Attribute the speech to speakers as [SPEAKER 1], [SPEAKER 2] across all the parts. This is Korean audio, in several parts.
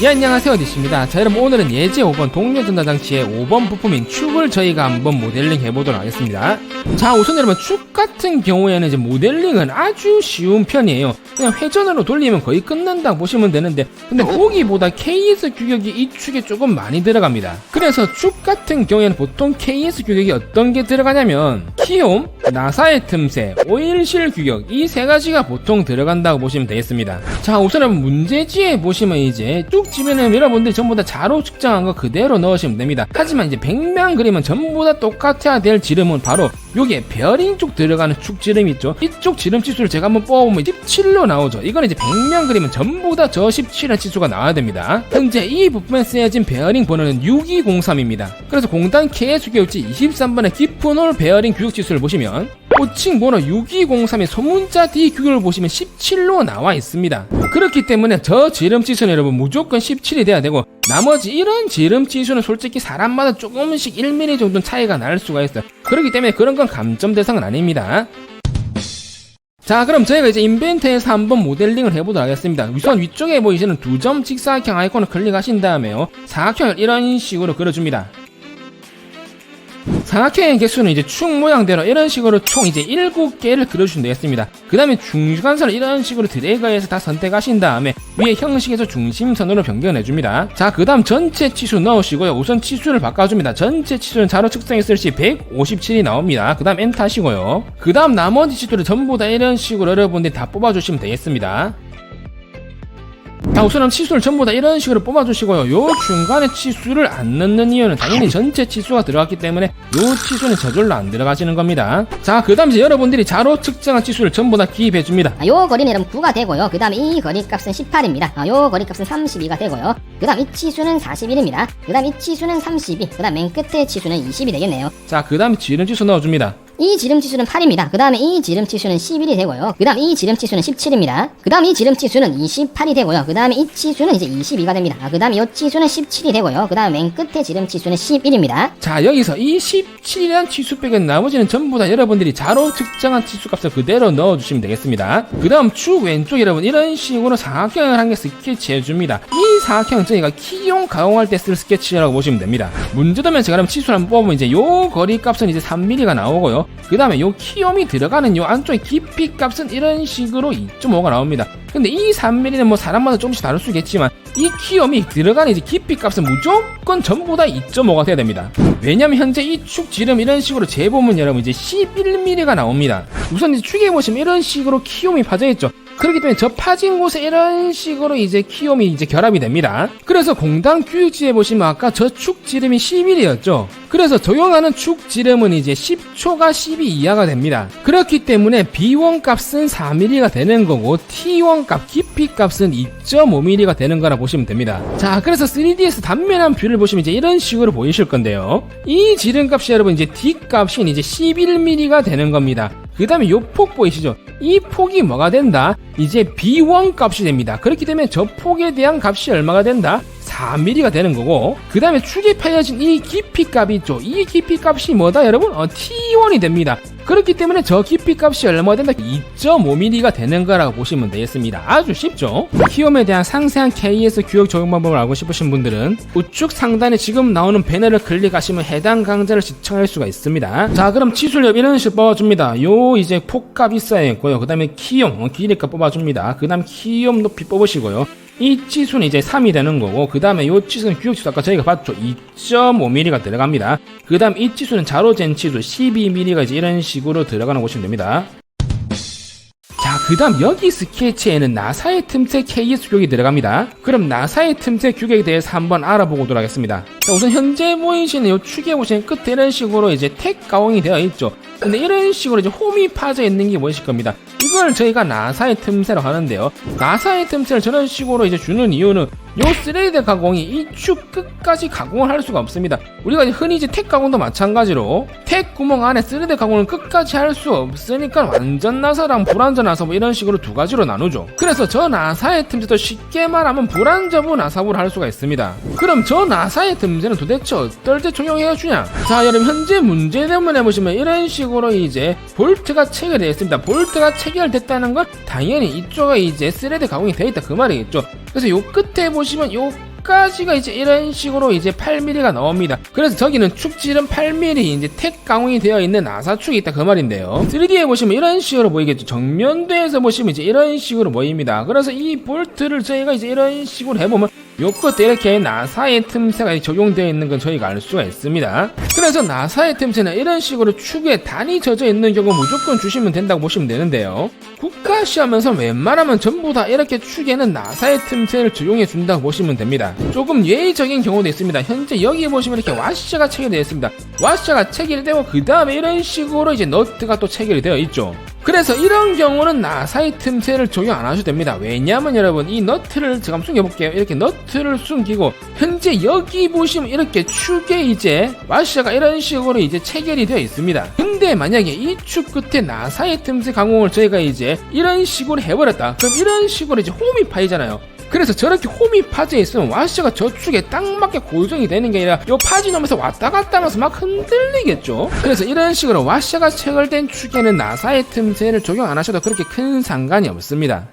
[SPEAKER 1] 예, 안녕하세요, 디씨입니다. 자, 여러분, 오늘은 예제 5번 동력전자장치의 5번 부품인 축을 저희가 한번 모델링 해보도록 하겠습니다. 자, 우선 여러분, 축 같은 경우에는 이제 모델링은 아주 쉬운 편이에요. 그냥 회전으로 돌리면 거의 끝난다고 보시면 되는데, 근데 보기보다 KS 규격이 이 축에 조금 많이 들어갑니다. 그래서 축 같은 경우에는 보통 KS 규격이 어떤 게 들어가냐면 키움, 나사의 틈새, 오일실 규격, 이 세 가지가 보통 들어간다고 보시면 되겠습니다. 자, 우선 여러분, 문제지에 보시면 이제 쭉 집에는 여러분들이 전부 다 자로 측정한 거 그대로 넣으시면 됩니다. 하지만 이제 백면 그림은 전부 다 똑같아야 될 지름은 바로 요게 베어링 쪽 들어가는 축 지름 있죠. 이쪽 지름 치수를 제가 한번 뽑아보면 17로 나오죠. 이건 이제 백면 그림은 전부 다 저 17의 치수가 나와야 됩니다. 현재 이 부품에 쓰여진 베어링 번호는 6203입니다. 그래서 공단 KS 규격지 23번의 깊은 홀 베어링 규격 치수를 보시면 호칭 번호 6203의 소문자 D 규격을 보시면 17로 나와 있습니다. 그렇기 때문에 저 지름 치수는 여러분 무조건 17이 돼야 되고, 나머지 이런 지름 치수는 솔직히 사람마다 조금씩 1mm 정도는 차이가 날 수가 있어요. 그렇기 때문에 그런 건 감점 대상은 아닙니다. 자, 그럼 저희가 이제 인벤트에서 한번 모델링을 해보도록 하겠습니다. 우선 위쪽에 보이시는 두 점 직사각형 아이콘을 클릭하신 다음에요, 사각형을 이런 식으로 그려줍니다. 사각형의 개수는 이제 축 모양대로 이런 식으로 총 이제 7개를 그려주시면 되겠습니다. 그 다음에 중간선을 이런 식으로 드래그해서 다 선택하신 다음에 위에 형식에서 중심선으로 변경해줍니다. 자, 그 다음 전체 치수 넣으시고요. 우선 치수를 바꿔줍니다. 전체 치수는 자로 측정했을 시 157이 나옵니다. 그 다음 엔터 하시고요. 그 다음 나머지 치수를 전부 다 이런 식으로 여러분들이 다 뽑아주시면 되겠습니다. 자, 우선 치수를 전부 다 이런 식으로 뽑아주시고요. 요 중간에 치수를 안 넣는 이유는 당연히 전체 치수가 들어갔기 때문에 요 치수는 저절로 안 들어가시는 겁니다. 자, 그 다음 이제 여러분들이 자로 측정한 치수를 전부 다 기입해줍니다.
[SPEAKER 2] 요 거리는 여러분 9가 되고요. 그 다음에 이 거리값은 18입니다. 요 거리값은 32가 되고요. 그 다음 이 치수는 41입니다. 그 다음 이 치수는 32. 그 다음 맨 끝에 치수는 20이 되겠네요.
[SPEAKER 1] 자, 그 다음 지름 치수 넣어줍니다.
[SPEAKER 2] 이 지름 치수는 8입니다. 그 다음에 이 지름 치수는 11이 되고요. 그 다음 이 지름 치수는 17입니다. 그 다음 이 지름 치수는 28이 되고요. 그 다음에 이 치수는 이제 22가 됩니다. 그 다음에 이 치수는 17이 되고요. 그 다음에 맨 끝에 지름 치수는 11입니다.
[SPEAKER 1] 자, 여기서 이 17이라는 치수 빼곤 나머지는 전부 다 여러분들이 자로 측정한 치수값을 그대로 넣어주시면 되겠습니다. 그 다음 축 왼쪽 여러분 이런 식으로 사각형을 한 개 스케치해줍니다. 이 사각형은 저희가 키용 가공할 때 쓸 스케치라고 보시면 됩니다. 문제되면 제가 그럼 치수를 한번 뽑으면 이제 요 거리값은 이제 3mm가 나오고요. 그 다음에 요 키움이 들어가는 요 안쪽에 깊이 값은 이런 식으로 2.5가 나옵니다. 근데 이 3mm는 뭐 사람마다 조금씩 다를 수 있겠지만 이 키움이 들어가는 이제 깊이 값은 무조건 전부 다 2.5가 돼야 됩니다. 왜냐면 현재 이 축 지름 이런 식으로 재보면 여러분 이제 11mm가 나옵니다. 우선 이제 축에 보시면 이런 식으로 키움이 파져있죠. 그렇기 때문에 저 파진 곳에 이런 식으로 이제 키움이 이제 결합이 됩니다. 그래서 공단 규격지에 보시면 아까 저 축 지름이 11이었죠. 그래서 적용하는 축 지름은 이제 10초가 12 이하가 됩니다. 그렇기 때문에 B1 값은 4mm가 되는 거고 T1 값 깊이 값은 2.5mm가 되는 거라 보시면 됩니다. 자, 그래서 3D에서 단면한 뷰를 보시면 이제 이런 식으로 보이실 건데요. 이 지름 값이 여러분 이제 D 값이 이제 11mm가 되는 겁니다. 그 다음에 요 폭 보이시죠? 이 폭이 뭐가 된다? 이제 B1 값이 됩니다. 그렇기 때문에 저 폭에 대한 값이 얼마가 된다? 4mm가 되는 거고, 그 다음에 축에 파여진 이 깊이 값이 있죠? 이 깊이 값이 뭐다 여러분? T1이 됩니다. 그렇기 때문에 저 깊이 값이 얼마가 된다? 2.5mm가 되는 거라고 보시면 되겠습니다. 아주 쉽죠? 키움에 대한 상세한 KS 규격 적용 방법을 알고 싶으신 분들은 우측 상단에 지금 나오는 배너를 클릭하시면 해당 강좌를 시청할 수가 있습니다. 자, 그럼 치수를 이런 식으로 뽑아줍니다. 요 이제 폭값 있어야 했고요. 그 다음에 키움, 길이값 뽑아줍니다. 그 다음 키움 높이 뽑으시고요. 이 치수는 이제 3이 되는 거고, 그 다음에 이 치수는 규격치수 아까 저희가 봤죠. 2.5mm가 들어갑니다. 그 다음 이 치수는 자로 잰 치수 12mm가 이제 이런 식으로 들어가는 곳이 됩니다. 자, 그 다음 여기 스케치에는 나사의 틈새 KS 규격이 들어갑니다. 그럼 나사의 틈새 규격에 대해서 한번 알아보고 오도록 하겠습니다. 자, 우선 현재 보이시는 이 축에 보시는 끝에 이런 식으로 이제 택 가공이 되어 있죠. 근데 이런 식으로 이제 홈이 파져 있는 게 보이실 겁니다. 이걸 저희가 나사의 틈새라고 하는데요. 나사의 틈새를 저런 식으로 이제 주는 이유는 요 3D 가공이 이 축 끝까지 가공을 할 수가 없습니다. 우리가 흔히 이제 택 가공도 마찬가지로 택 구멍 안에 3D 가공을 끝까지 할 수 없으니까 완전 나사랑 불완전 나사 뭐 이런 식으로 두 가지로 나누죠. 그래서 저 나사의 틈새도 쉽게 말하면 불완전부 나사부를 할 수가 있습니다. 그럼 저 나사의 틈새 틈새는 도대체 어떨 때 적용해주냐? 자, 여러분 현재 문제점을 해보시면 이런 식으로 이제 볼트가 체결되어 있습니다. 볼트가 체결됐다는 건 당연히 이쪽에 이제 스레드 가공이 되어 있다 그 말이겠죠. 그래서 요 끝에 보시면 까지가 이제 이런 식으로 이제 8mm가 나옵니다. 그래서 저기는 축질은 8mm 이제 택 가공이 되어 있는 나사축이 있다 그 말인데요. 3D에 보시면 이런 식으로 보이겠죠. 정면도에서 보시면 이제 이런 식으로 보입니다. 그래서 이 볼트를 저희가 이제 이런 식으로 해보면 요 끝에 이렇게 나사의 틈새가 적용되어 있는 건 저희가 알 수가 있습니다. 그래서 나사의 틈새는 이런 식으로 축에 단이 젖어 있는 경우 무조건 주시면 된다고 보시면 되는데요. 국가 시험에서 웬만하면 전부 다 이렇게 축에는 나사의 틈새를 적용해 준다고 보시면 됩니다. 조금 예외적인 경우도 있습니다. 현재 여기 보시면 이렇게 와셔가 체결되어 있습니다. 와셔가 체결되고 그 다음에 이런 식으로 이제 너트가 또 체결이 되어 있죠. 그래서 이런 경우는 나사의 틈새를 적용 안 하셔도 됩니다. 왜냐하면 여러분 이 너트를 제가 한번 숨겨볼게요. 이렇게 너트를 숨기고 현재 여기 보시면 이렇게 축에 이제 와셔가 이런 식으로 이제 체결이 되어 있습니다. 근데 만약에 이 축 끝에 나사의 틈새 가공을 저희가 이제 이런 식으로 해버렸다. 그럼 이런 식으로 이제 홈이 파이잖아요. 그래서 저렇게 홈이 파져 있으면 와셔가 저축에 딱 맞게 고정이 되는 게 아니라 요 파지노면서 왔다 갔다 하면서 막 흔들리겠죠. 그래서 이런 식으로 와셔가 체결된 축에는 나사의 틈새를 적용 안 하셔도 그렇게 큰 상관이 없습니다.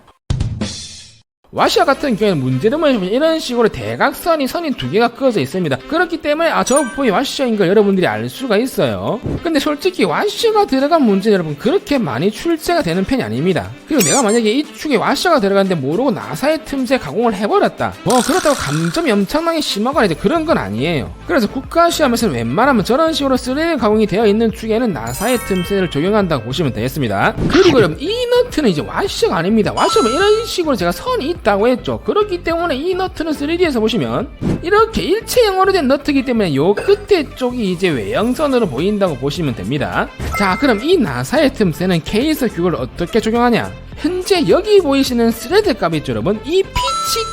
[SPEAKER 1] 와셔 같은 경우에는 문제점을 보면 이런 식으로 대각선이 선이 두 개가 그어져 있습니다. 그렇기 때문에 저 부분이 와셔인 걸 여러분들이 알 수가 있어요. 근데 솔직히 와셔가 들어간 문제는 여러분 그렇게 많이 출제가 되는 편이 아닙니다. 그리고 내가 만약에 이 축에 와셔가 들어갔는데 모르고 나사의 틈새 가공을 해버렸다. 그렇다고 감점이 엄청나게 심하거나 이제 그런 건 아니에요. 그래서 국가시험에서는 웬만하면 저런 식으로 3D 가공이 되어 있는 축에는 나사의 틈새를 적용한다고 보시면 되겠습니다. 그리고 여러분 이 너트는 이제 와셔가 아닙니다. 와셔는 이런 식으로 제가 선이 있다고 했죠. 그렇기 때문에 이 너트는 3D에서 보시면 이렇게 일체형으로 된 너트이기 때문에 요 끝에 쪽이 이제 외형선으로 보인다고 보시면 됩니다. 자, 그럼 이 나사의 틈새는 K에서 규격을 어떻게 적용하냐? 현재 여기 보이시는 스레드 값 있죠 여러분? 이 피치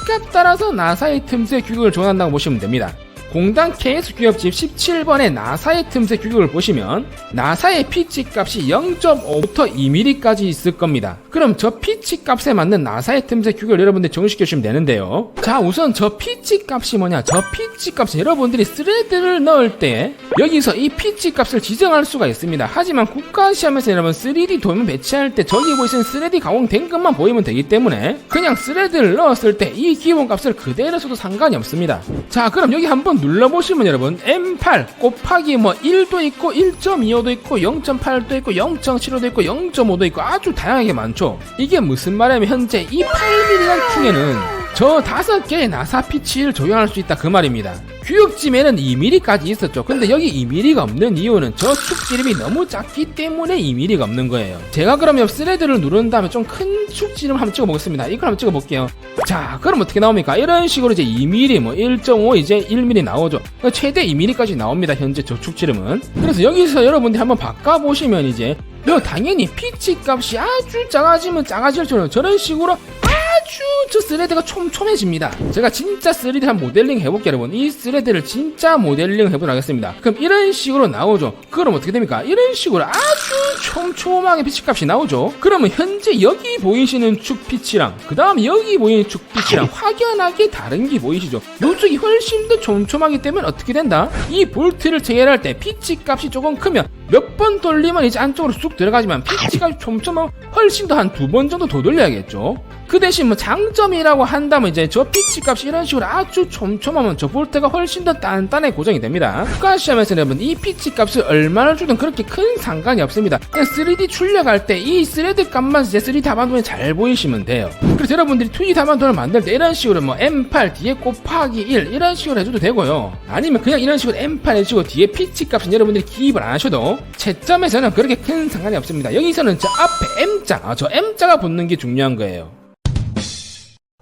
[SPEAKER 1] 값 따라서 나사의 틈새 규격을 적용한다고 보시면 됩니다. 공단 KS 규격집 17번의 나사의 틈새 규격을 보시면 나사의 피치 값이 0.5부터 2mm까지 있을 겁니다. 그럼 저 피치 값에 맞는 나사의 틈새 규격을 여러분들 정식해 주시면 되는데요. 자, 우선 저 피치 값이 뭐냐? 저 피치 값은 여러분들이 스레드를 넣을 때 여기서 이 피치 값을 지정할 수가 있습니다. 하지만 국가시험에서 여러분 3D 도면 배치할 때 저기 보이시는 3D 가공된 것만 보이면 되기 때문에 그냥 스레드를 넣었을 때 이 기본 값을 그대로 써도 상관이 없습니다. 자, 그럼 여기 한번 눌러보시면 여러분 M8 곱하기 1도 있고 1.25도 있고 0.8도 있고 0.75도 있고 0.5도 있고 아주 다양하게 많죠. 이게 무슨 말이냐면 현재 이 8mm란 축에는 저 5개의 나사 피치를 적용할 수 있다 그 말입니다. 규격짐에는 2mm까지 있었죠. 근데 여기 2mm가 없는 이유는 저 축지름이 너무 작기 때문에 2mm가 없는 거예요. 제가 그럼 옆 스레드를 누른 다음에 좀 큰 축지름 한번 찍어보겠습니다. 이걸 한번 찍어볼게요. 자, 그럼 어떻게 나옵니까? 이런 식으로 이제 2mm, 1.5, 이제 1mm 나오죠. 최대 2mm까지 나옵니다. 현재 저 축지름은. 그래서 여기서 여러분들이 한번 바꿔보시면 이제 당연히 피치 값이 아주 작아지면 작아질수록 저런 식으로 아주 저 스레드가 촘촘해집니다. 제가 진짜 3D 한 모델링 해볼게요 여러분. 이 스레드를 진짜 모델링 해보도록 하겠습니다. 그럼 이런 식으로 나오죠. 그럼 어떻게 됩니까? 이런 식으로 아주 촘촘하게 피치 값이 나오죠. 그러면 현재 여기 보이시는 축 피치랑 그 다음 여기 보이는 축 피치랑 확연하게 다른 게 보이시죠? 이쪽이 훨씬 더 촘촘하기 때문에 어떻게 된다? 이 볼트를 체결할 때 피치 값이 조금 크면 몇 번 돌리면 이제 안쪽으로 쑥 들어가지만 피치가 촘촘하면 훨씬 더 한 2번 정도 더 돌려야겠죠. 그 대신 장점이라고 한다면 이제 저 피치 값이 이런 식으로 아주 촘촘하면 저 볼트가 훨씬 더 단단하게 고정이 됩니다. 국가시험에서 여러분 이 피치 값을 얼마나 주든 그렇게 큰 상관이 없습니다. 그냥 3D 출력할 때 이 스레드 값만 이제 3D 답안돈에 잘 보이시면 돼요. 그래서 여러분들이 2D 답안돈을 만들 때 이런 식으로 M8 뒤에 곱하기 1 이런 식으로 해줘도 되고요. 아니면 그냥 이런 식으로 M8 해주고 뒤에 피치 값은 여러분들이 기입을 안 하셔도 채점에서는 그렇게 큰 상관이 없습니다. 여기서는 저 앞에 M자, 저 M자가 붙는 게 중요한 거예요.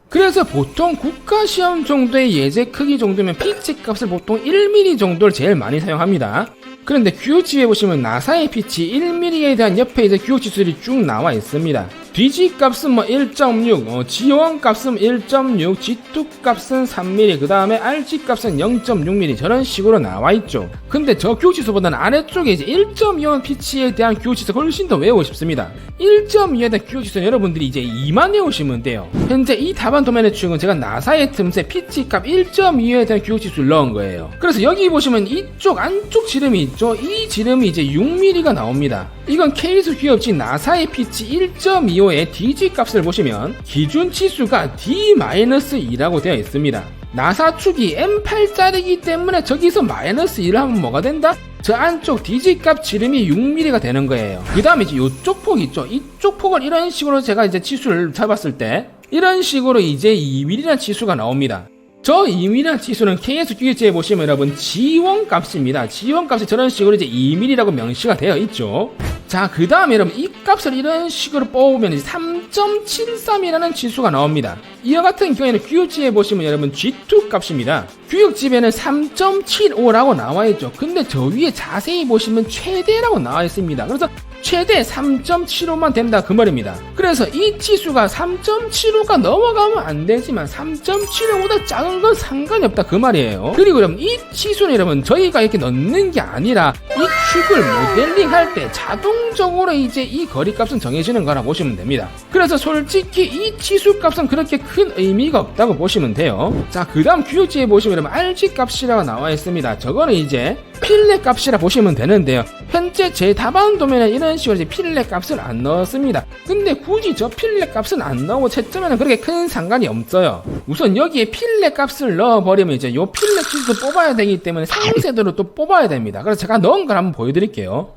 [SPEAKER 1] 그래서 보통 국가시험 정도의 예제 크기 정도면 피치 값을 보통 1mm 정도를 제일 많이 사용합니다. 그런데 규격집에 보시면 나사의 피치 1mm에 대한 옆에 이제 규격지수들이 쭉 나와 있습니다. DG 값은 뭐 1.6, G1 값은 1.6, G2 값은 3mm, 그 다음에 RG 값은 0.6mm 저런 식으로 나와있죠. 근데 저 규격지수보다는 아래쪽에 이제 1.25 피치에 대한 규격지수가 훨씬 더 외우고 싶습니다. 1.2에 대한 규격지수는 여러분들이 이제 2만 외우시면 돼요. 현재 이 답안 도면의 축은 제가 나사의 틈새 피치 값 1.25에 대한 규격지수를 넣은 거예요. 그래서 여기 보시면 이쪽 안쪽 지름이 있죠. 이 지름이 이제 6mm가 나옵니다. 이건 케이스 규격지 나사의 피치 1.25의 DG 값을 보시면 기준 치수가 D-2라고 되어 있습니다. 나사 축이 M8짜리이기 때문에 저기서 -1을 하면 뭐가 된다? 저 안쪽 DG 값 지름이 6mm가 되는 거예요. 그 다음에 이제 이쪽 폭 있죠. 이쪽 폭을 이런 식으로 제가 이제 치수를 잡았을 때 이런 식으로 이제 2mm라는 치수가 나옵니다. 저 2mm라는 치수는 KS 규격지에 보시면 여러분 G1 값입니다. G1 값이 저런 식으로 이제 2mm라고 명시가 되어 있죠. 자, 그 다음에 여러분 이 값을 이런 식으로 뽑으면 3.73이라는 치수가 나옵니다. 이와 같은 경우에는 규격지에 보시면 여러분 G2 값입니다. 규격집에는 3.75라고 나와 있죠. 근데 저 위에 자세히 보시면 최대라고 나와 있습니다. 그래서 최대 3.75만 된다 그 말입니다. 그래서 이 치수가 3.75가 넘어가면 안 되지만 3.75보다 작은 건 상관이 없다 그 말이에요. 그리고 여러분 이 치수는 여러분 저희가 이렇게 넣는 게 아니라 이 축을 모델링 할 때 자동적으로 이제 이 거리값은 정해지는 거라 보시면 됩니다. 그래서 솔직히 이 치수 값은 그렇게 큰 의미가 없다고 보시면 돼요. 자, 그 다음 규격지에 보시면 여러분 RG 값이라고 나와 있습니다. 저거는 이제 필렛 값이라 보시면 되는데요. 현재 제 답안 도면에 이런 식으로 이제 필렛 값을 안 넣었습니다. 근데 굳이 저 필렛 값은 안 넣고 채점에는 그렇게 큰 상관이 없어요. 우선 여기에 필렛 값을 넣어버리면 이제 요 필렛 치수도 뽑아야 되기 때문에 상세도를 또 뽑아야 됩니다. 그래서 제가 넣은 걸 한번 보여드릴게요.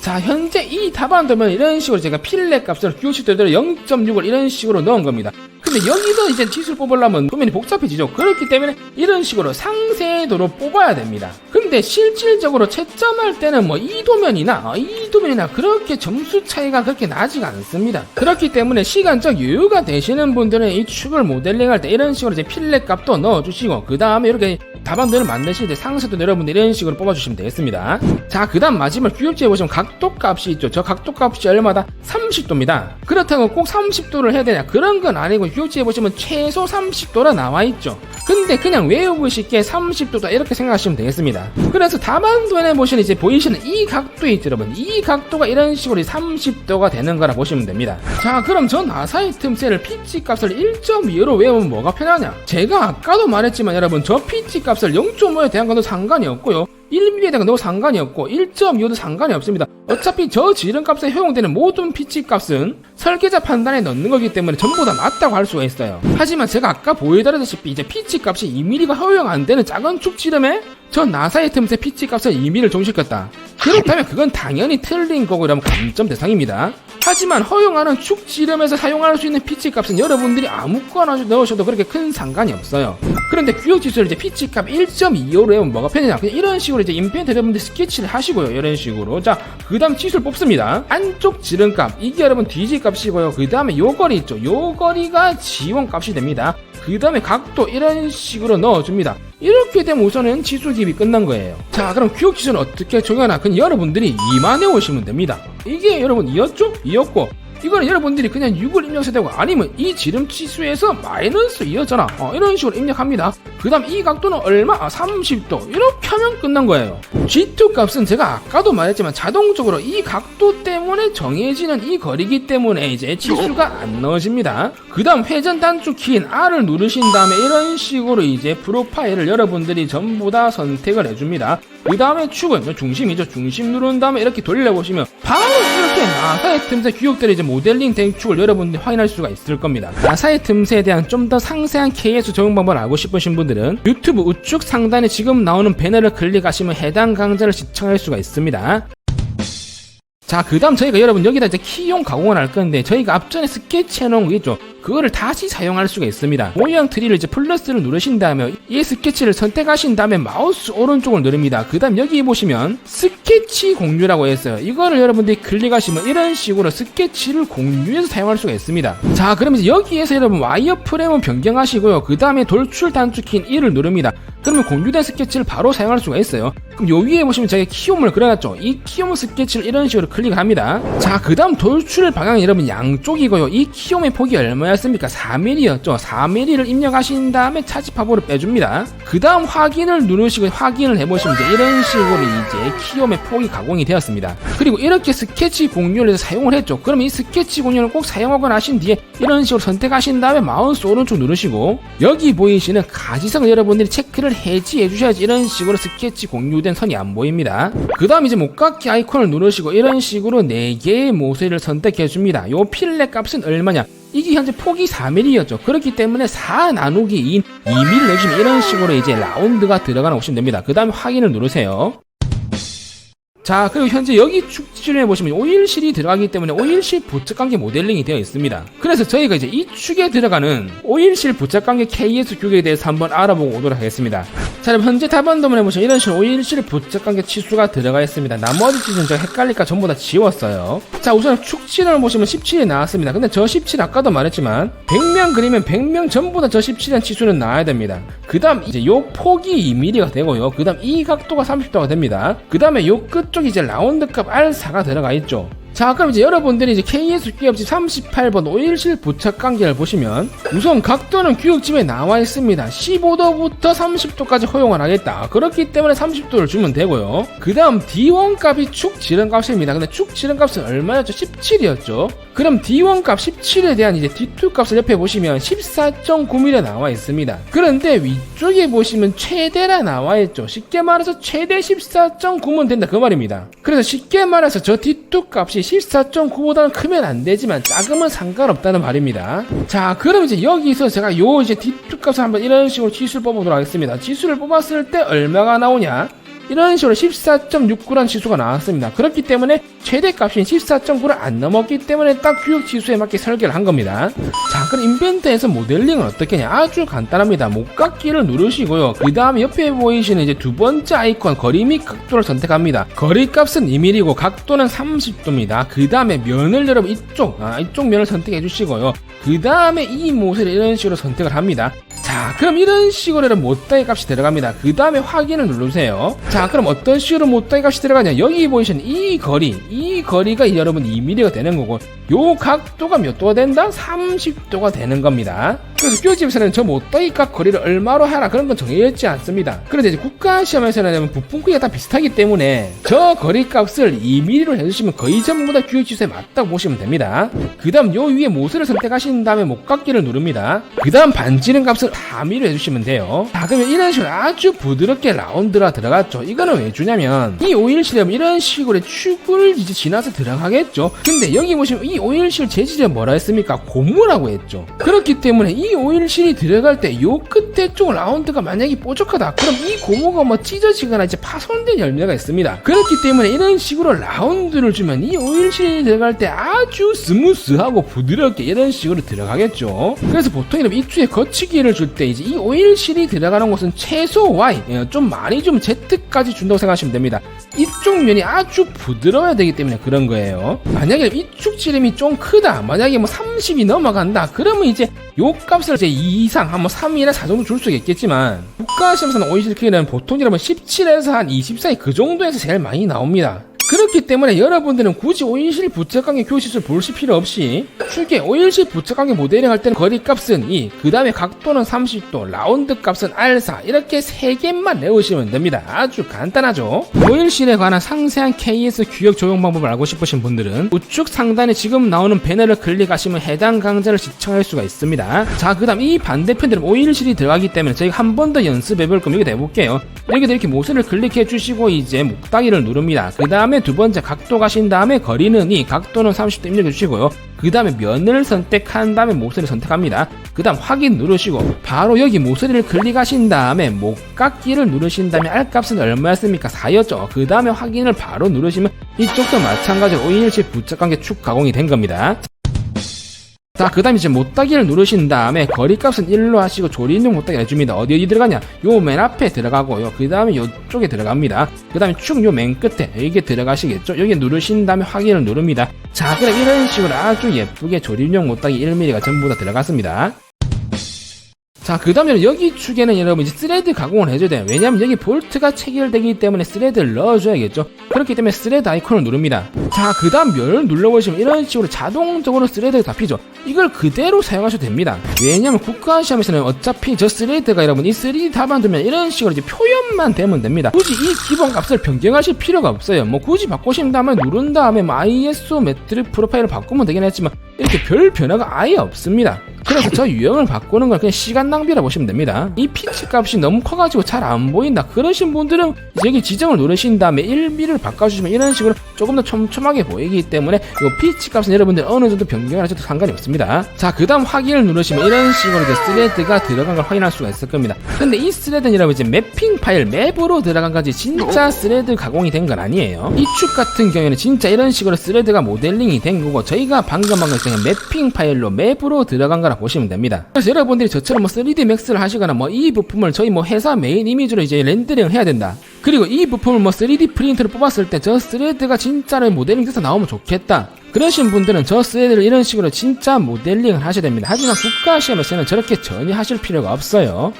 [SPEAKER 1] 자, 현재 이 답안 도면 이런 식으로 제가 필렛 값을 규격치대로 0.6을 이런 식으로 넣은 겁니다. 근데 여기서 이제 치수를 뽑으려면 도면이 복잡해지죠. 그렇기 때문에 이런 식으로 상세도로 뽑아야 됩니다. 근데 실질적으로 채점할 때는 뭐 이 도면이나 그렇게 점수 차이가 그렇게 나지가 않습니다. 그렇기 때문에 시간적 여유가 되시는 분들은 이 축을 모델링할 때 이런 식으로 이제 필렛 값도 넣어주시고 그 다음에 이렇게 답안도를 만드실 때 상세도 여러분들 이런 식으로 뽑아주시면 되겠습니다. 자, 그 다음 마지막 규격지에 보시면 각도 값이 있죠. 저 각도 값이 얼마다? 30도입니다. 그렇다고 꼭 30도를 해야 되냐? 그런 건 아니고 규격지에 보시면 최소 30도라 나와 있죠. 근데 그냥 외우고 쉽게 30도다 이렇게 생각하시면 되겠습니다. 그래서 답안도에 보시면 이제 보이시는 이 각도 있죠, 여러분. 이 각도가 이런 식으로 30도가 되는 거라 보시면 됩니다. 자, 그럼 저 나사의 틈새를 피치 값을 1.25로 외우면 뭐가 편하냐? 제가 아까도 말했지만 여러분 저 피치 값을 0.5에 대한 것도 상관이 없고요. 1mm에 대한 것도 상관이 없고 1.25도 상관이 없습니다. 어차피 저 지름값에 허용되는 모든 피치 값은 설계자 판단에 넣는 거기 때문에 전부 다 맞다고 할 수가 있어요. 하지만 제가 아까 보여드렸다시피 이제 피치 값이 2mm가 허용 안 되는 작은 축 지름에 저 나사의 틈새 피치 값을 2mm를 종식했다. 그렇다면 그건 당연히 틀린 거고 이러면 감점 대상입니다. 하지만 허용하는 축 지름에서 사용할 수 있는 피치 값은 여러분들이 아무거나 넣으셔도 그렇게 큰 상관이 없어요. 그런데 규격지수를 이제 피치 값 1.25로 해보면 뭐가 편하냐? 그냥 이런 식으로 이제 인펜트 여러분들 스케치를 하시고요. 이런 식으로. 자, 그 다음 치수를 뽑습니다. 안쪽 지름값. 이게 여러분 DG 값이고요. 그 다음에 요 거리 있죠. 요 거리가 G1 값이 됩니다. 그 다음에 각도 이런 식으로 넣어줍니다. 이렇게 되면 우선은 치수 기입이 끝난 거예요. 자, 그럼 규격지수는 어떻게 적용하나? 그냥 여러분들이 2만 외우시면 됩니다. 이게 여러분 이었죠? 이었고 이거는 여러분들이 그냥 6을 입력해도 되고 아니면 이 지름 치수에서 -2였잖아. 이런 식으로 입력합니다. 그 다음 이 각도는 얼마? 30도. 이렇게 하면 끝난 거예요. G2 값은 제가 아까도 말했지만 자동적으로 이 각도 때문에 정해지는 이 거리기 때문에 이제 치수가 안 넣어집니다. 그 다음 회전 단축 키인 R을 누르신 다음에 이런 식으로 이제 프로파일을 여러분들이 전부 다 선택을 해줍니다. 그 다음에 축은 중심이죠. 중심 누른 다음에 이렇게 돌려보시면 바로 이렇게 나사의 틈새 규격들이 이제 모델링 된 축을 여러분들이 확인할 수가 있을 겁니다. 나사의 틈새에 대한 좀 더 상세한 KS 적용 방법을 알고 싶으신 분들은 유튜브 우측 상단에 지금 나오는 배너를 클릭하시면 해당 강좌를 시청할 수가 있습니다. 자, 그 다음 저희가 여러분 여기다 이제 키용 가공을 할 건데 저희가 앞전에 스케치 해놓은 거 있죠. 그거를 다시 사용할 수가 있습니다. 모양 트리를 이제 플러스를 누르신 다음에 이 스케치를 선택하신 다음에 마우스 오른쪽을 누릅니다. 그 다음 여기 보시면 스케치 공유라고 했어요. 이거를 여러분들이 클릭하시면 이런 식으로 스케치를 공유해서 사용할 수가 있습니다. 자, 그럼 이제 여기에서 여러분 와이어프레임은 변경하시고요. 그 다음에 돌출 단축키인 1을 누릅니다. 그러면 공유된 스케치를 바로 사용할 수가 있어요. 그럼 요 위에 보시면 제가 키움을 그려놨죠. 이 키움 스케치를 이런 식으로 클릭합니다. 자, 그 다음 돌출 방향이 여러분 양쪽이고요. 이 키움의 폭이 얼마였습니까? 4mm였죠. 4mm를 입력하신 다음에 차지파보를 빼줍니다. 그 다음 확인을 누르시고 확인을 해보시면 이제 이런 식으로 이제 키움의 폭이 가공이 되었습니다. 그리고 이렇게 스케치 공유를 해서 사용을 했죠. 그럼 이 스케치 공유를 꼭 사용하고 나신 뒤에 이런 식으로 선택하신 다음에 마우스 오른쪽 누르시고 여기 보이시는 가지성을 여러분들이 체크를 해지해 주셔야지 이런 식으로 스케치 공유된 선이 안 보입니다. 그 다음 이제 목깎이 아이콘을 누르시고 이런 식으로 4개의 모서리를 선택해 줍니다. 요 필렛 값은 얼마냐? 이게 현재 폭이 4mm였죠. 그렇기 때문에 4 나누기 2인 2mm 내주시면 이런 식으로 이제 라운드가 들어가는 오시면 됩니다. 그 다음에 확인을 누르세요. 자, 그리고 현재 여기 축지를 해보시면 오일실이 들어가기 때문에 오일실 부착관계 모델링이 되어 있습니다. 그래서 저희가 이제 이 축에 들어가는 오일실 부착관계 KS 규격에 대해서 한번 알아보고 오도록 하겠습니다. 자, 그럼 현재 답안도면 해보시면 이런 식으로 오일실 부착관계 치수가 들어가 있습니다. 나머지 치수는 제가 헷갈리니까 전부 다 지웠어요. 자, 우선 축지를 보시면 17이 나왔습니다. 근데 저 17 아까도 말했지만 100명 그리면 100명 전부 다 저 17이라는 치수는 나와야 됩니다. 그 다음 이제 요 폭이 2mm가 되고요. 그 다음 이 각도가 30도가 됩니다. 그 다음에 요 끝쪽이 이제 라운드 값 R4가 들어가 있죠. 자, 그럼 이제 여러분들이 이제 KS 규격집 38번 오일실 부착 관계를 보시면 우선 각도는 규격집에 나와 있습니다. 15도부터 30도까지 허용을 하겠다. 그렇기 때문에 30도를 주면 되고요. 그 다음 D1 값이 축 지름 값입니다. 근데 축 지름 값은 얼마였죠? 17이었죠. 그럼 D1 값 17에 대한 이제 D2 값을 옆에 보시면 14.9mm 나와 있습니다. 그런데 위쪽에 보시면 최대라 나와 있죠. 쉽게 말해서 최대 14.9면 된다 그 말입니다. 그래서 쉽게 말해서 저 D2 값이 14.9보다는 크면 안 되지만 작으면 상관없다는 말입니다. 자, 그럼 이제 여기서 제가 요 이제 D2 값을 한번 이런 식으로 지수를 뽑아보도록 하겠습니다. 지수를 뽑았을 때 얼마가 나오냐? 이런 식으로 14.69라는 지수가 나왔습니다. 그렇기 때문에 최대값인 14.9를 안 넘었기 때문에 딱 규격 지수에 맞게 설계를 한 겁니다. 자, 그럼 인벤터에서 모델링은 어떻게 하냐? 아주 간단합니다. 목깎이를 누르시고요. 그 다음에 옆에 보이시는 이제 두 번째 아이콘 거리 및 각도를 선택합니다. 거리 값은 2mm고 각도는 30도입니다. 그 다음에 면을 여러분 이쪽 면을 선택해 주시고요. 그 다음에 이 모서리 이런 식으로 선택을 합니다. 자, 그럼 이런 식으로 못다이 값이 들어갑니다. 그 다음에 확인을 누르세요. 자, 그럼 어떤 식으로 못다이 값이 들어가냐? 여기 보이시는 이 거리가 여러분 2mm가 되는 거고, 요 각도가 몇 도가 된다? 30도가 되는 겁니다. 그래서 교집에서는 저 못다이 값 거리를 얼마로 하라 그런 건 정해져 있지 그런데 이제 국가시험에서는 부품 크기가 다 비슷하기 때문에 저 거리 값을 2mm로 해주시면 거의 전부 다 규격 지수에 맞다고 보시면 됩니다. 그 다음 요 위에 모서리를 선택하신 다음에 목깎이를 누릅니다. 그 다음 반지름 값을 4mm 해주시면 돼요. 자, 그러면 이런 식으로 아주 부드럽게 라운드가 들어갔죠. 이거는 왜 주냐면 이 오일실은 이런 식으로 축을 이제 지나서 들어가겠죠. 근데 여기 보시면 이 오일실 재질이 뭐라 했습니까? 고무라고 했죠. 그렇기 때문에 이 오일실이 들어갈 때 요 끝에 쪽 라운드가 만약에 뾰족하다. 그럼 이 고무가 뭐 찢어지거나 이제 파손된 열매가 있습니다. 그렇기 때문에 이런 식으로 라운드를 주면 이 오일실이 들어갈 때 아주 스무스하고 부드럽게 이런 식으로 들어가겠죠. 그래서 보통 이런 이쪽에 거치기를 줄 때 이제 이 오일실이 들어가는 곳은 최소 Y, 좀 많이 좀 Z까지 준다고 생각하시면 됩니다. 이쪽 면이 아주 부드러워야 되기 때문에 그런 거예요. 만약에 이쪽 지름이 좀 크다, 만약에 뭐 30이 넘어간다, 그러면 이제 요 값을 이제 2 이상, 한 뭐 3이나 4 정도 줄 수가 있겠지만, 국가시험에서는 오일실 크기는 보통 여러분 17에서 한 20 사이 그 정도에서 제일 많이 나옵니다. 그렇기 때문에 여러분들은 굳이 오일실 부착관계 교시를 보실 필요 없이 쉽게 오일실 부착관계 모델링 할 때는 거리 값은 2, 그 다음에 각도는 30도, 라운드 값은 R4 이렇게 3개만 외우시면 됩니다. 아주 간단하죠. 오일실에 관한 상세한 KS 규격 적용 방법을 알고 싶으신 분들은 우측 상단에 지금 나오는 배너를 클릭하시면 해당 강좌를 시청할 수가 있습니다. 자, 그 다음 이 반대편들은 오일실이 들어가기 때문에 저희가 한 번 더 연습해볼 거면 여기다 해볼게요. 여기다 이렇게 모서리를 클릭해 주시고 이제 목따기를 누릅니다. 그 다음에 두 번째 각도 가신 다음에 거리는 2, 각도는 30도 입력해 주시고요. 그 다음에 면을 선택한 다음에 모서리를 선택합니다. 그 다음 확인 누르시고 바로 여기 모서리를 클릭하신 다음에 목깎이를 누르신 다음에 R값은 얼마였습니까? 4였죠. 그 다음에 확인을 바로 누르시면 이쪽도 마찬가지로 오일실 부착관계 축 가공이 된 겁니다. 자, 그 다음에 이제 못따기를 누르신 다음에 거리값은 1로 하시고 조립용 못따기 해줍니다. 어디 들어가냐? 요 맨 앞에 들어가고요. 그 다음에 요쪽에 들어갑니다. 그 다음에 축 요 맨 끝에 여기에 들어가시겠죠? 여기 누르신 다음에 확인을 누릅니다. 자, 그럼 이런 식으로 아주 예쁘게 조립용 못따기 1mm가 전부 다 들어갔습니다. 자, 그 다음에 여기 축에는 여러분 이제 스레드 가공을 해줘야 돼요. 왜냐면 여기 볼트가 체결되기 때문에 스레드를 넣어줘야겠죠. 그렇기 때문에 스레드 아이콘을 누릅니다. 자, 그 다음 열 눌러보시면 이런 식으로 자동적으로 스레드가 잡히죠. 이걸 그대로 사용하셔도 됩니다. 왜냐면 국가 시험에서는 어차피 저 스레드가 여러분 이 3D 답안 두면 이런 식으로 이제 표현만 되면 됩니다. 굳이 이 기본 값을 변경하실 필요가 없어요. 뭐 굳이 바꾸신다면 누른 다음에 뭐 ISO 매트릭 프로파일을 바꾸면 되긴 했지만 이렇게 별 변화가 아예 없습니다. 그래서 저 유형을 바꾸는 건 그냥 시간 낭비라 보시면 됩니다. 이 피치 값이 너무 커가지고 잘 안 보인다 그러신 분들은 여기 지정을 누르신 다음에 1mm를 바꿔주시면 이런 식으로 조금 더 촘촘하게 보이기 때문에 이 피치 값은 여러분들 어느 정도 변경을 하셔도 상관이 없습니다. 자, 그 다음 확인을 누르시면 이런 식으로 이제 스레드가 들어간 걸 확인할 수가 있을 겁니다. 근데 이 스레드는 여러분 이제 매핑 파일 맵으로 들어간 거지 진짜 스레드 가공이 된 건 아니에요. 이 축 같은 경우에는 진짜 이런 식으로 스레드가 모델링이 된 거고 저희가 방금 한 건 그냥 매핑 파일로 맵으로 들어간 거라 보시면 됩니다. 그래서 여러분들이 저처럼 뭐 3D Max를 하시거나 뭐 이 부품을 저희 뭐 회사 메인 이미지로 이제 렌더링을 해야 된다. 그리고 이 부품을 뭐 3D 프린터로 뽑았을 때 저 스레드가 진짜로 모델링 돼서 나오면 좋겠다. 그러신 분들은 저 스레드를 이런 식으로 진짜 모델링을 하셔야 됩니다. 하지만 국가 시험에서는 저렇게 전혀 하실 필요가 없어요.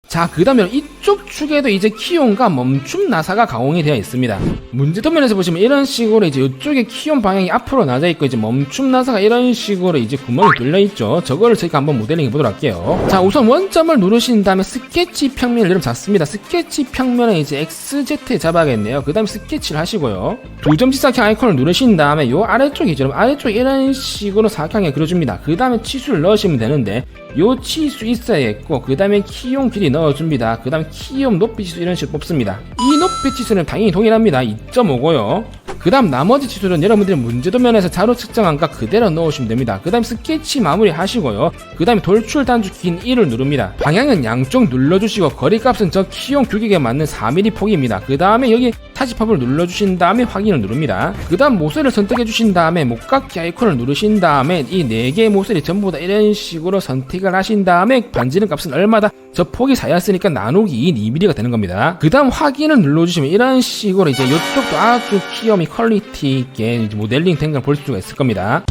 [SPEAKER 1] 자, 그 다음에 이쪽 축에도 이제 키온과 멈춤 나사가 가공이 되어 있습니다. 문제도면에서 보시면 이런 식으로 이제 이쪽에 키온 방향이 앞으로 나져 있고 이제 멈춤 나사가 이런 식으로 이제 구멍이 뚫려 있죠. 저거를 저희가 한번 모델링 해보도록 할게요. 자, 우선 원점을 누르신 다음에 스케치 평면을 여러분 잡습니다. 스케치 평면에 이제 XZ에 잡아야겠네요. 그 다음에 스케치를 하시고요. 두 점 지사형 아이콘을 누르신 다음에 요 아래쪽이죠. 아래쪽에 이런 식으로 사각형에 그려줍니다. 그 다음에 치수를 넣으시면 되는데 요 치수 있어야겠고 그 다음에 키용 길이 넣어줍니다. 그 다음에 키용 높이 치수 이런 식으로 뽑습니다. 이 높이 치수는 당연히 동일합니다. 2.5고요. 그 다음 나머지 치수는 여러분들이 문제도면에서 자료 측정한 값 그대로 넣으시면 됩니다. 그 다음 스케치 마무리 하시고요. 그 다음에 돌출 단축 긴 1을 누릅니다. 방향은 양쪽 눌러주시고 거리값은 저 키용 규격에 맞는 4mm 폭입니다. 그 다음에 여기 타집합을 눌러주신 다음에 확인을 누릅니다. 그 다음 모서리를 선택해 주신 다음에 목각기 아이콘을 누르신 다음에 이 4개의 모서리 전부 다 이런 식으로 선택을 하신 다음에 반지름 값은 얼마다? 저 폭이 4였으니까 나누기 2인 2mm가 되는 겁니다. 그 다음 확인을 눌러주시면 이런 식으로 이제 이쪽도 아주 키움이 퀄리티 있게 모델링 된 걸 볼 수가 있을 겁니다.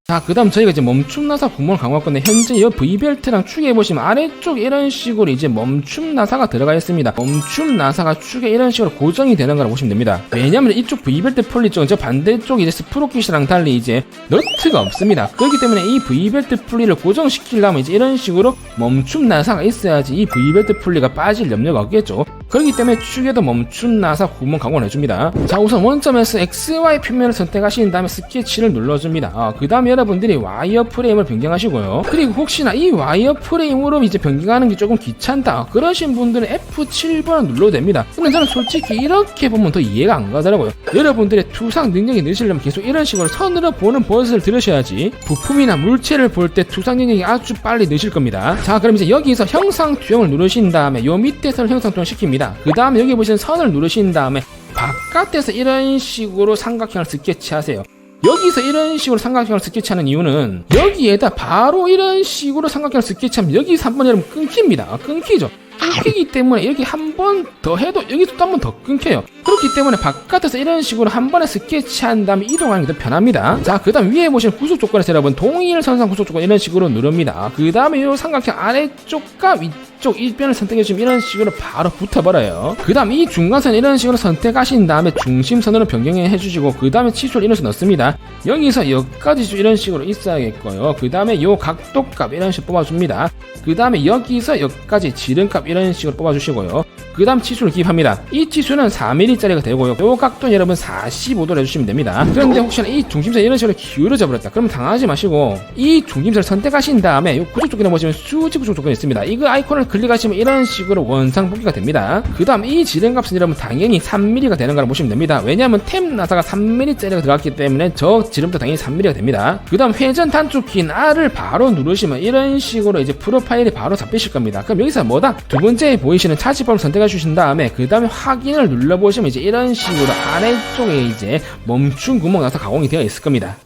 [SPEAKER 1] 자, 그 다음 저희가 이제 멈춤 나사 구멍을 강화할 건데 현재 이 V벨트랑 축에 보시면 아래쪽에 이런 식으로 이제 멈춤 나사가 들어가 있습니다. 멈춤 나사가 축에 이런 식으로 고정이 되는 거라고 보시면 됩니다. 왜냐면 이쪽 V벨트 풀리 쪽은 저 반대쪽 이제 스프로킷이랑 달리 이제 너트가 없습니다. 그렇기 때문에 이 V벨트 풀리를 고정시키려면 이제 이런 식으로 멈춤 나사가 있어야지 이 V벨트 풀리가 빠질 염려가 없겠죠. 그렇기 때문에 축에도 멈춤 나사 구멍 강화를 해줍니다. 자, 우선 원점에서 XY 표면을 선택하신 다음에 스케치를 눌러줍니다. 그 다음에 여러분들이 와이어 프레임을 변경하시고요. 그리고 혹시나 이 와이어 프레임으로 이제 변경하는 게 조금 귀찮다 그러신 분들은 F7번을 눌러도 됩니다. 근데 저는 솔직히 이렇게 보면 더 이해가 안 가더라고요. 여러분들의 투상 능력이 느시려면 계속 이런 식으로 선으로 보는 버릇을 들으셔야지 부품이나 물체를 볼 때 투상 능력이 아주 빨리 느실 겁니다. 자, 그럼 이제 여기서 형상 투영을 누르신 다음에 요 밑에서는 형상 투영 시킵니다. 그 다음에 여기 보시면 선을 누르신 다음에 바깥에서 이런 식으로 삼각형을 스케치 하세요. 여기서 이런 식으로 삼각형을 스케치하는 이유는 여기에다 바로 이런 식으로 삼각형을 스케치하면 여기서 한번 여러분 끊깁니다. 끊기죠. 끊기기 때문에 여기 한 번 더 해도 여기서 또 한 번 더 끊겨요. 그렇기 때문에 바깥에서 이런 식으로 한 번에 스케치한 다음에 이동하는 게 더 편합니다. 자, 그 다음 위에 보시면 구속 조건에서 여러분 동일 선상 구속 조건 이런 식으로 누릅니다. 그 다음에 이 삼각형 아래쪽과 위쪽 이 변을 선택해주시면 이런 식으로 바로 붙어버려요. 그 다음 이 중간선 이런 식으로 선택하신 다음에 중심선으로 변경해 주시고 그 다음에 치수를 이런 식으로 넣습니다. 여기서 여기까지 이런 식으로 있어야겠고요. 그 다음에 요 각도값 이런 식으로 뽑아줍니다. 그 다음에 여기서 여기까지 지름값 이런 식으로 뽑아주시고요. 그 다음 치수를 기입합니다. 이 치수는 4mm짜리가 되고요. 요 각도는 여러분 45도로 해주시면 됩니다. 그런데 혹시나 이 중심선 이런 식으로 기울어져 버렸다 그러면 당하지 마시고 이 중심선을 선택하신 다음에 요 구조 조건에 보시면 수직 구조 조건이 있습니다. 이거 아이콘을 클릭하시면 이런 식으로 원상 복귀가 됩니다. 그 다음 이 지름값은 여러분 당연히 3mm가 되는 거라 보시면 됩니다. 왜냐하면 템 나사가 3mm짜리가 들어갔기 때문에 저 지름도 당연히 3mm가 됩니다. 그 다음 회전 단축 키인 R을 바로 누르시면 이런 식으로 이제 프로파일이 바로 잡히실 겁니다. 그럼 여기서 뭐다? 두 번째 보이시는 차지법을 선택해 주신 다음에 그 다음에 확인을 눌러보시면 이제 이런 식으로 아래쪽에 이제 멈춤 구멍 나서 가공이 되어 있을 겁니다.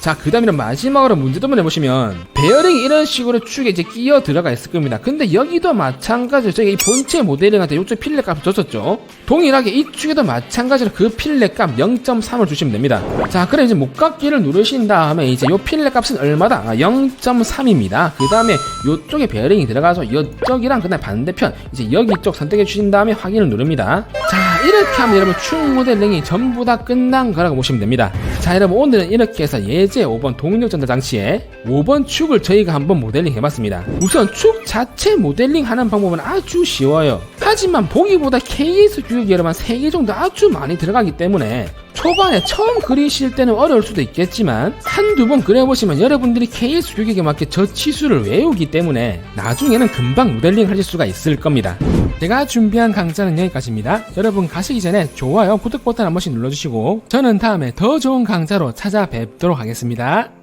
[SPEAKER 1] 자, 그 다음에 마지막으로 문제도 한번 해보시면 베어링이 이런 식으로 축에 이제 끼어 들어가 있을 겁니다. 근데 여기도 마찬가지로 저희가 이 본체 모델링한테 이쪽 필렛 값을 줬었죠. 동일하게 이 축에도 마찬가지로 그 필렛 값 0.3을 주시면 됩니다. 자, 그럼 이제 목각기를 누르신 다음에 이제 요 필렛 값은 얼마다? 0.3입니다. 그 다음에 요쪽에 베어링이 들어가서 이쪽이랑 그 다음에 반대편 이제 여기 쪽 선택해 주신 다음에 확인을 누릅니다. 자, 이렇게 하면 여러분 축 모델링이 전부 다 끝난 거라고 보시면 됩니다. 자, 여러분 오늘은 이렇게 해서 예제 5번 동력 전달 장치에 5번 축을 저희가 한번 모델링 해봤습니다. 우선 축 자체 모델링 하는 방법은 아주 쉬워요. 하지만 보기보다 KS 규격이 여러분 3개 정도 아주 많이 들어가기 때문에 초반에 처음 그리실 때는 어려울 수도 있겠지만 한두 번 그려보시면 여러분들이 KS 규격에 맞게 저 치수를 외우기 때문에 나중에는 금방 모델링 하실 수가 있을 겁니다. 제가 준비한 강좌는 여기까지입니다. 여러분 가시기 전에 좋아요, 구독 버튼 한 번씩 눌러주시고 저는 다음에 더 좋은 강좌로 찾아뵙도록 하겠습니다.